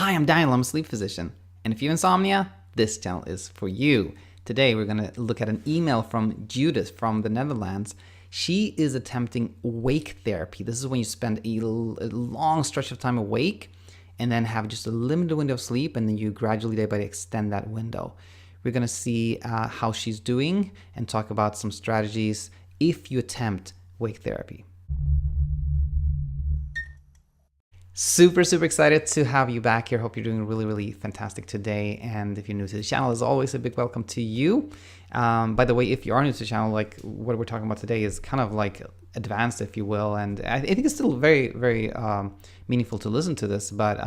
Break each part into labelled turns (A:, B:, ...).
A: Hi, I'm Daniel, I'm a sleep physician. And if you have insomnia, this channel is for you. Today, we're going to look at an email from Judith from the Netherlands. She is attempting wake therapy. This is when you spend a long stretch of time awake and then have just a limited window of sleep, and then you gradually, day by day, extend that window. We're going to see how she's doing and talk about some strategies if you attempt wake therapy. Super excited to have you back here. Hope you're doing really fantastic today. And if you're new to the channel, as always, a big welcome to you. By the way, if you are new to the channel, like what we're talking about today is kind of like advanced, if you will. And I think it's still very meaningful to listen to this. But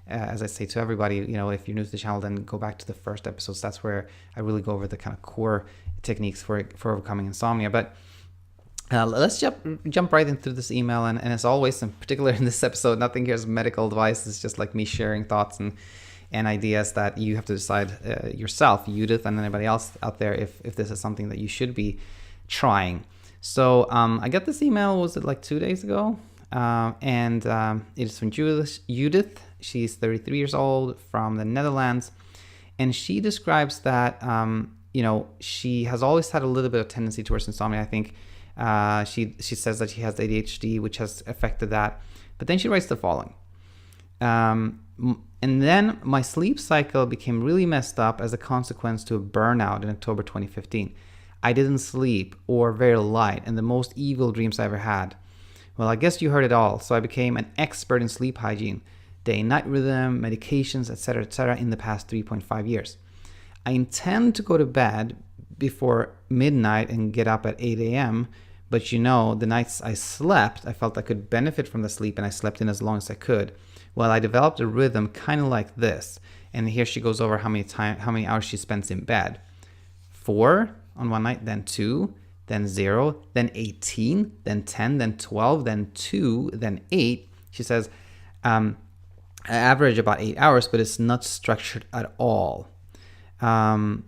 A: as I say to everybody, you know, if you're new to the channel, then go back to the first episodes. That's where I really go over the kind of core techniques for overcoming insomnia. But let's jump right into this email, and as always, in particular in this episode, nothing here is medical advice. It's just like me sharing thoughts and ideas that you have to decide yourself, Judith, and anybody else out there, if this is something that you should be trying. So I got this email, was it like 2 days ago? And it is from Judith. She's 33 years old from the Netherlands, and she describes that you know, she has always had a little bit of tendency towards insomnia. I think she says that she has ADHD, which has affected that. But then she writes the following. And then my sleep cycle became really messed up as a consequence to a burnout in October 2015. I didn't sleep or very light, and the most evil dreams I ever had. Well, I guess you heard it all. So I became an expert in sleep hygiene, day-night rhythm, medications, etc., in the past 3.5 years. I intend to go to bed before midnight and get up at 8 a.m., but you know, the nights I slept, I felt I could benefit from the sleep, and I slept in as long as I could. Well, I developed a rhythm kind of like this. And here she goes over how many hours she spends in bed. 4 on one night, then 2, then 0, then 18, then 10, then 12, then 2, then 8. She says, I average about 8 hours, but it's not structured at all. And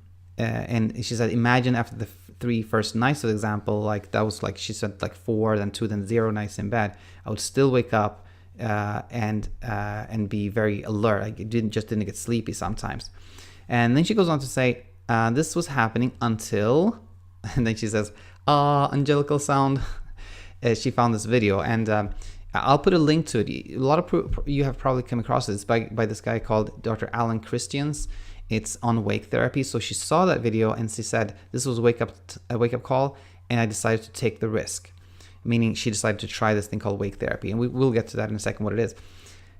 A: she said, imagine after the 3 first nights, for example, like that was like, she said like 4, then 2, then 0 nights in bed. I would still wake up and be very alert. I didn't get sleepy sometimes. And then she goes on to say, this was happening until, and then she says, angelical sound. She found this video, and I'll put a link to it. A lot of you have probably come across this by this guy called Dr. Alan Christians. It's on wake therapy. So she saw that video and she said, this was a wake up call, and I decided to take the risk. Meaning she decided to try this thing called wake therapy. And we'll get to that in a second, what it is.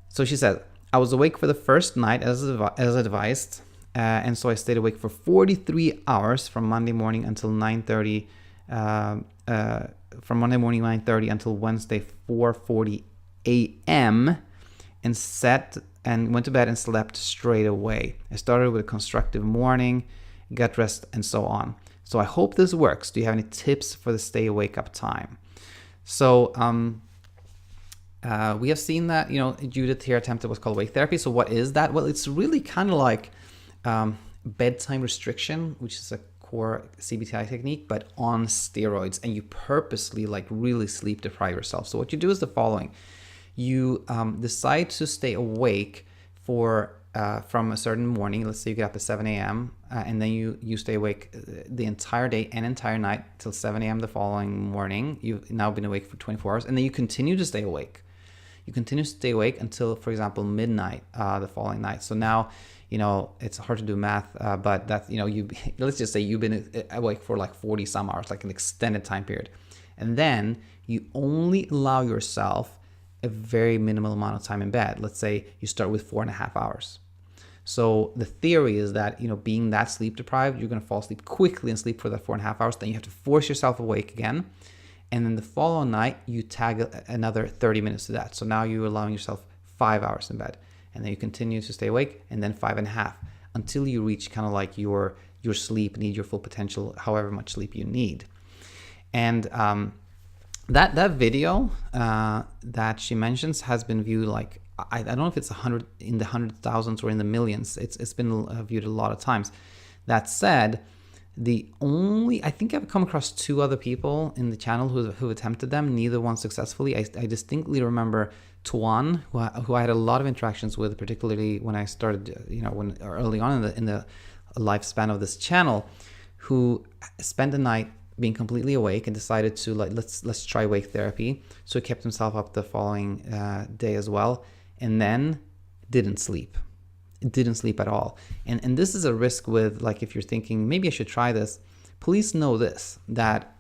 A: So she said, I was awake for the first night as advised. And so I stayed awake for 43 hours from Monday morning until 9:30, from Monday morning 9:30 until Wednesday 4:40 a.m. and went to bed and slept straight away. I started with a constructive morning, got rest, and so on. So I hope this works. Do you have any tips for the stay wake up time? So we have seen that, you know, Judith here attempted what's called wake therapy. So what is that? Well, it's really kind of like bedtime restriction, which is a core CBTI technique, but on steroids, and you purposely like really sleep deprive yourself. So what you do is the following. You decide to stay awake for from a certain morning. Let's say you get up at 7 a.m. And then you stay awake the entire day and entire night till 7 a.m. the following morning. You've now been awake for 24 hours, and then you continue to stay awake. You continue to stay awake until, for example, midnight the following night. So now, you know, it's hard to do math, but that's, you know, let's just say you've been awake for like 40 some hours, like an extended time period. And then you only allow yourself a very minimal amount of time in bed. Let's say you start with 4.5 hours. So the theory is that, you know, being that sleep deprived, you're going to fall asleep quickly and sleep for that 4.5 hours. Then you have to force yourself awake again. And then the following night, you tag another 30 minutes to that. So now you're allowing yourself 5 hours in bed. And then you continue to stay awake, and then 5.5 until you reach kind of like your sleep, need your full potential, however much sleep you need. And that video that she mentions has been viewed like, I don't know if it's in the hundred thousands or in the millions. It's been viewed a lot of times. That said, I think I've come across 2 other people in the channel who attempted them, neither one successfully. I distinctly remember Tuan, who I had a lot of interactions with, particularly when I started, when early on in the lifespan of this channel, who spent the night being completely awake and decided to let's try wake therapy. So he kept himself up the following day as well, and then didn't sleep. Didn't sleep at all. And this is a risk with, like, if you're thinking maybe I should try this, please know this, that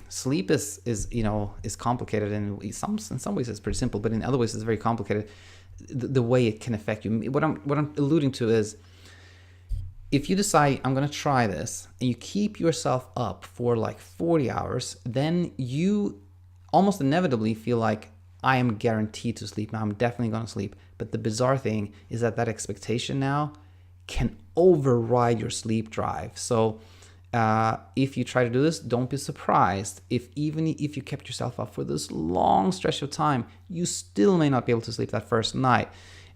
A: sleep is complicated, and in some ways it's pretty simple, but in other ways it's very complicated. The way it can affect you. What I'm alluding to is, if you decide I'm going to try this and you keep yourself up for like 40 hours, then you almost inevitably feel like I am guaranteed to sleep now. I'm definitely going to sleep. But the bizarre thing is that expectation now can override your sleep drive. So if you try to do this, don't be surprised if even if you kept yourself up for this long stretch of time, you still may not be able to sleep that first night.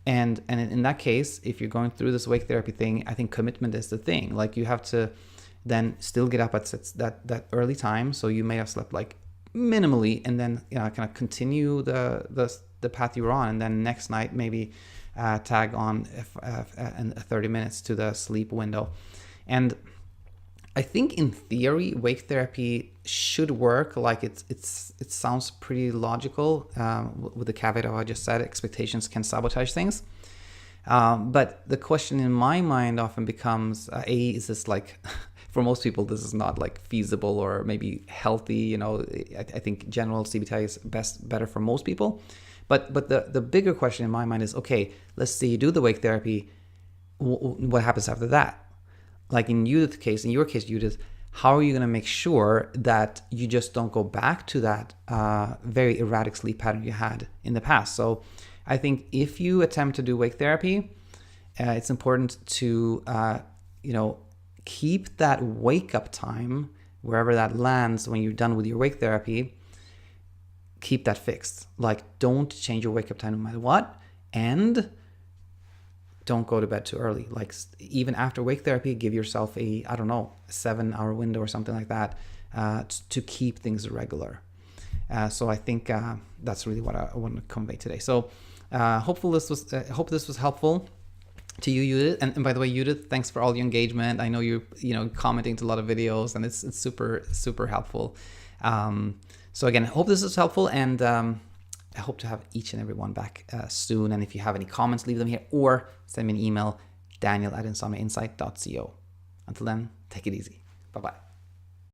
A: And in that case, if you're going through this wake therapy thing, I think commitment is the thing. Like, you have to then still get up at that early time. So you may have slept like minimally, and then kind of continue the path you were on, and then next night maybe tag on 30 minutes to the sleep window. And I think in theory, wake therapy should work. Like, it sounds pretty logical, with the caveat of what I just said. Expectations can sabotage things. But the question in my mind often becomes, is this like, for most people, this is not like feasible or maybe healthy. I think general CBT is better for most people. But the bigger question in my mind is, okay, let's say you do the wake therapy. What happens after that? Like in your case, Judith, how are you going to make sure that you just don't go back to that very erratic sleep pattern you had in the past? So I think if you attempt to do wake therapy, it's important to, keep that wake up time, wherever that lands when you're done with your wake therapy, keep that fixed. Like, don't change your wake up time no matter what. And don't go to bed too early. Like, even after wake therapy, give yourself a 7-hour window or something like that to keep things regular. So I think that's really what I want to convey today. So hope this was helpful to you, Judith. And by the way, Judith, thanks for all the engagement. I know you're commenting to a lot of videos, and it's super, super helpful. So again, hope this is helpful, and I hope to have each and every one back soon. And if you have any comments, leave them here, or send me an email, daniel@insomniainsight.co. Until then, take it easy. Bye-bye.